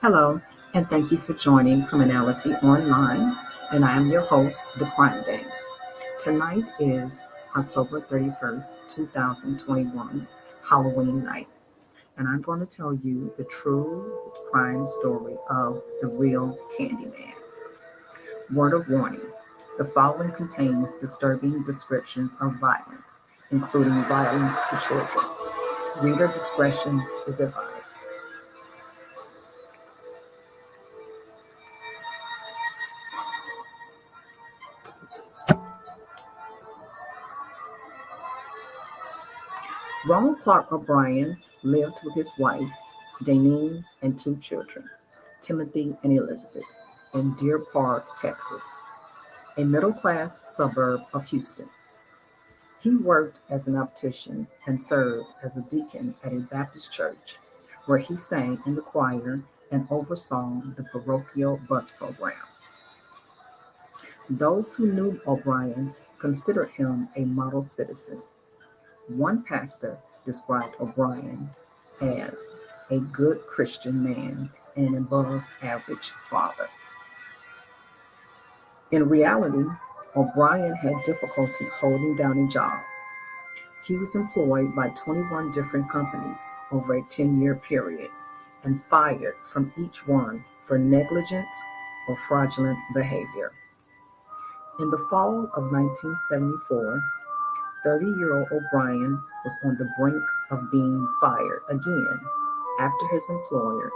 Hello, and thank you for joining Criminality Online. And I am your host, The Crime Gang. Tonight is October 31st, 2021, Halloween night. And I'm going to tell you the true crime story of the real Candyman. Word of warning: the following contains disturbing descriptions of violence, including violence to children. Reader discretion is advised. Ronald Clark O'Bryan lived with his wife, Danine, and two children, Timothy and Elizabeth, in Deer Park, Texas, a middle-class suburb of Houston. He worked as an optician and served as a deacon at a Baptist church, where he sang in the choir and oversaw the parochial bus program. Those who knew O'Bryan considered him a model citizen. One pastor described O'Bryan as a good Christian man and an above average father. In reality, O'Bryan had difficulty holding down a job. He was employed by 21 different companies over a 10-year period and fired from each one for negligence or fraudulent behavior. In the fall of 1974, 30-year-old O'Bryan was on the brink of being fired again after his employer,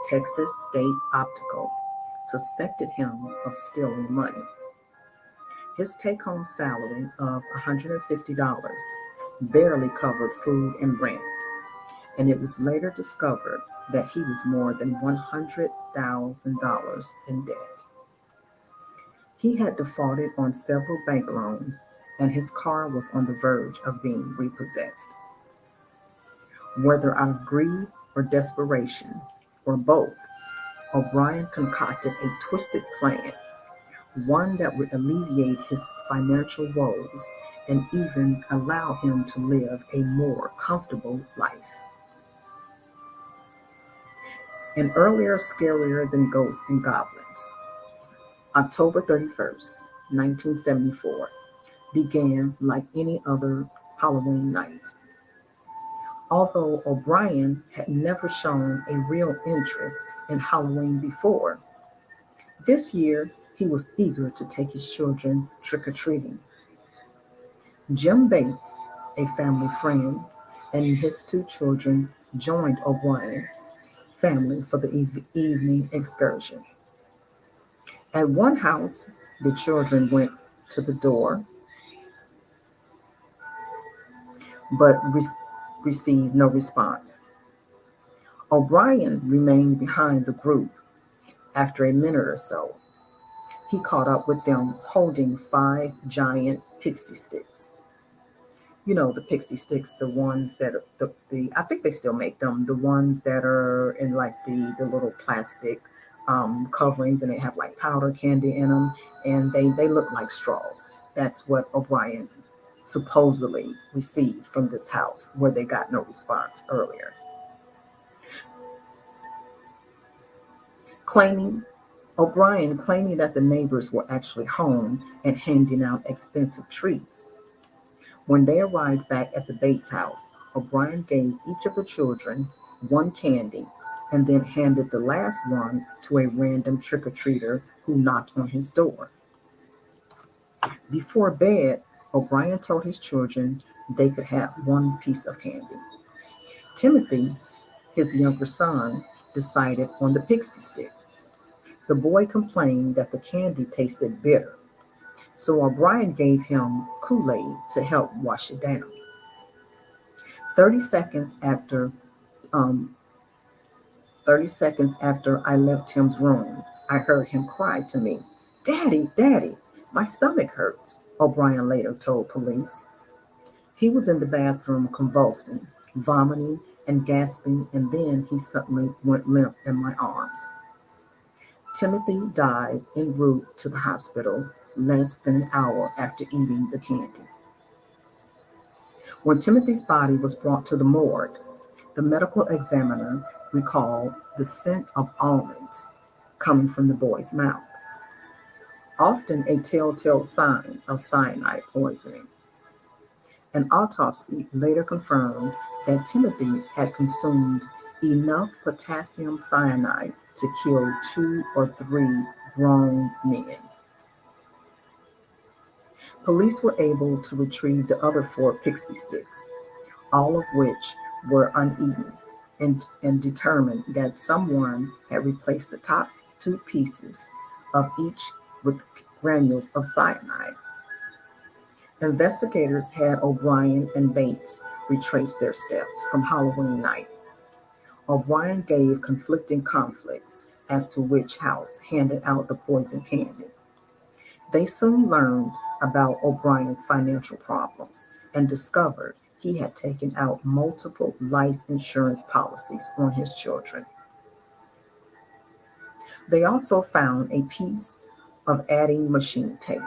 Texas State Optical, suspected him of stealing money. His take-home salary of $150 barely covered food and rent, and it was later discovered that he was more than $100,000 in debt. He had defaulted on several bank loans, and his car was on the verge of being repossessed. Whether out of greed or desperation, or both, O'Bryan concocted a twisted plan, one that would alleviate his financial woes and even allow him to live a more comfortable life. An earlier scarier than ghosts and goblins, October 31st, 1974, began like any other Halloween night. Although O'Bryan had never shown a real interest in Halloween before, this year he was eager to take his children trick-or-treating. Jim Bates, a family friend, and his two children joined O'Bryan family for the evening excursion. At one house, the children went to the door but received no response. O'Bryan remained behind the group. After a minute or so, he caught up with them holding five giant Pixy Stix. You know, the Pixy Stix, the ones that are I think they still make them, the ones that are in like the little plastic coverings, and they have like powder candy in them, and they look like straws. That's what O'Bryan supposedly received from this house where they got no response earlier. Claiming O'Bryan claiming that the neighbors were actually home and handing out expensive treats. When they arrived back at the Bates house, O'Bryan gave each of the children one candy and then handed the last one to a random trick-or-treater who knocked on his door. Before bed, O'Bryan told his children they could have one piece of candy. Timothy, his younger son, decided on the Pixy stick. The boy complained that the candy tasted bitter, so O'Bryan gave him Kool-Aid to help wash it down. 30 seconds after um, 30 seconds after I left Tim's room, I heard him cry to me, "Daddy, Daddy, my stomach hurts," O'Bryan later told police. He was in the bathroom convulsing, vomiting, and gasping, and then he suddenly went limp in my arms. Timothy died en route to the hospital less than an hour after eating the candy. When Timothy's body was brought to the morgue, the medical examiner recalled the the scent of almonds coming from the boy's mouth, often a telltale sign of cyanide poisoning. An autopsy later confirmed that Timothy had consumed enough potassium cyanide to kill 2 or 3 grown men. Police were able to retrieve the other 4 Pixy Stix, all of which were uneaten, and determined that someone had replaced the top 2 pieces of each with granules of cyanide. Investigators had O'Bryan and Bates retrace their steps from Halloween night. O'Bryan gave conflicting conflicts as to which house handed out the poison candy. They soon learned about O'Brien's financial problems and discovered he had taken out multiple life insurance policies on his children. They also found a piece of adding machine tape.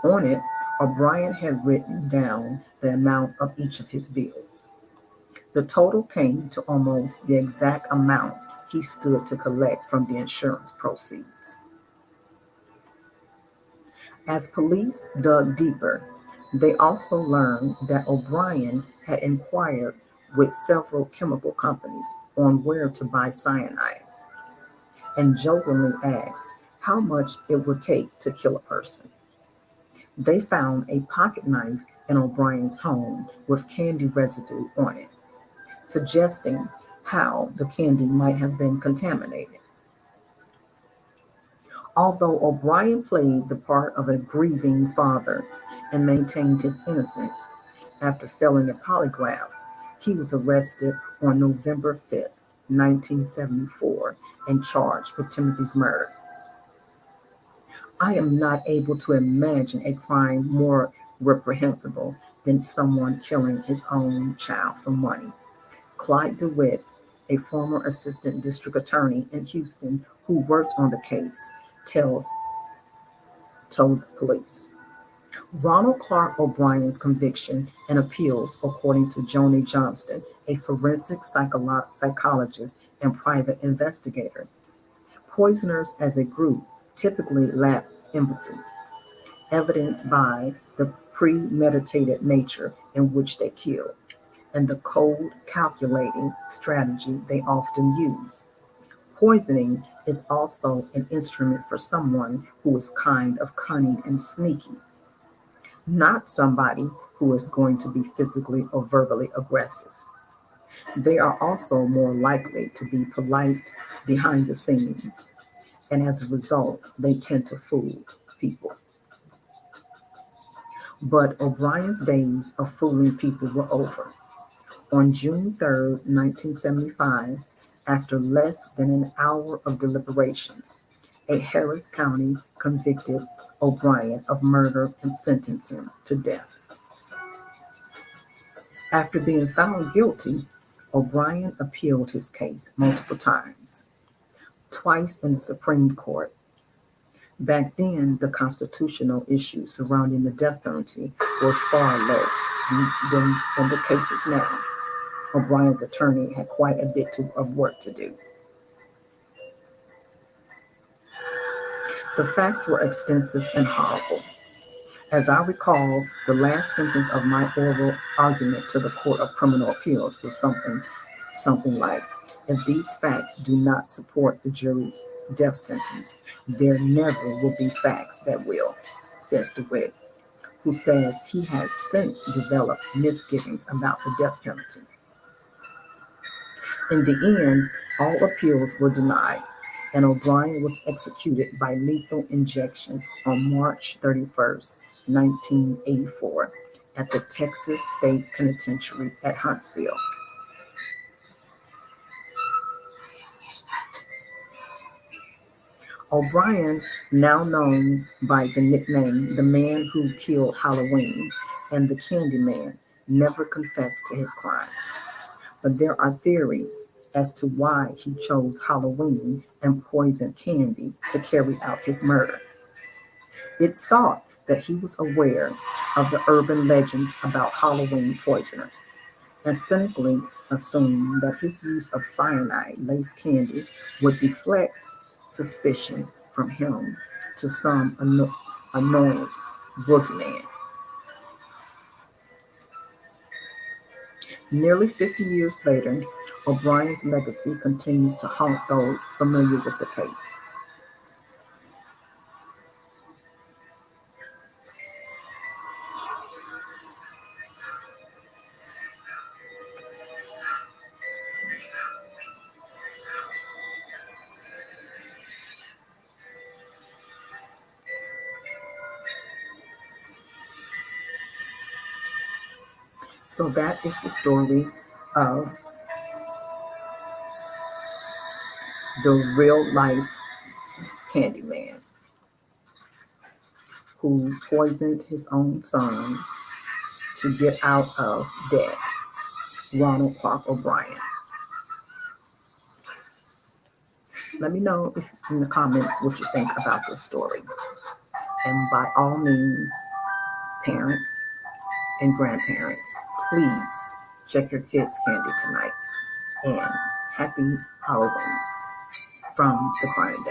On it, O'Brien had written down the amount of each of his bills. The total came to almost the exact amount he stood to collect from the insurance proceeds. As police dug deeper, they also learned that O'Brien had inquired with several chemical companies on where to buy cyanide and jokingly asked how much it would take to kill a person. They found a pocket knife in O'Brien's home with candy residue on it, suggesting how the candy might have been contaminated. Although O'Brien played the part of a grieving father and maintained his innocence after failing a polygraph, he was arrested on November 5th, 1974, and charged with Timothy's murder. I am not able to imagine a crime more reprehensible than someone killing his own child for money. Clyde DeWitt, a former assistant district attorney in Houston who worked on the case, told police. Ronald Clark O'Bryan's conviction and appeals, according to Joni Johnston, a forensic psychologist and private investigator. Poisoners as a group typically lack empathy, evidenced by the premeditated nature in which they kill and the cold, calculating strategy they often use. Poisoning is also an instrument for someone who is kind of cunning and sneaky, not somebody who is going to be physically or verbally aggressive. They are also more likely to be polite behind the scenes, and as a result, they tend to fool people. But O'Brien's days of fooling people were over. On June 3rd, 1975, after less than an hour of deliberations, a Harris County convicted O'Brien of murder and sentenced him to death. After being found guilty, O'Brien appealed his case multiple times, twice in the Supreme Court. Back then, the constitutional issues surrounding the death penalty were far less than the cases now. O'Brien's attorney had quite a bit of work to do. The facts were extensive and horrible. As I recall, the last sentence of my oral argument to the Court of Criminal Appeals was something like, if these facts do not support the jury's death sentence, there never will be facts that will, says DeWitt, who says he had since developed misgivings about the death penalty. In the end, all appeals were denied, and O'Brien was executed by lethal injection on March 31st, 1984, at the Texas State Penitentiary at Huntsville. O'Brien, now known by the nickname the Man Who Killed Halloween and the Candyman, never confessed to his crimes. But there are theories as to why he chose Halloween and poisoned candy to carry out his murder. It's thought that he was aware of the urban legends about Halloween poisoners and cynically assumed that his use of cyanide-laced candy would deflect suspicion from him to some annoyance boogeyman. Nearly 50 years later, O'Brien's legacy continues to haunt those familiar with the case. So that is the story of the real life Candyman who poisoned his own son to get out of debt, Ronald Clark O'Bryan. Let me know in the comments what you think about this story. And by all means, parents and grandparents, please check your kids' candy tonight. And happy Halloween from the Crying Dame.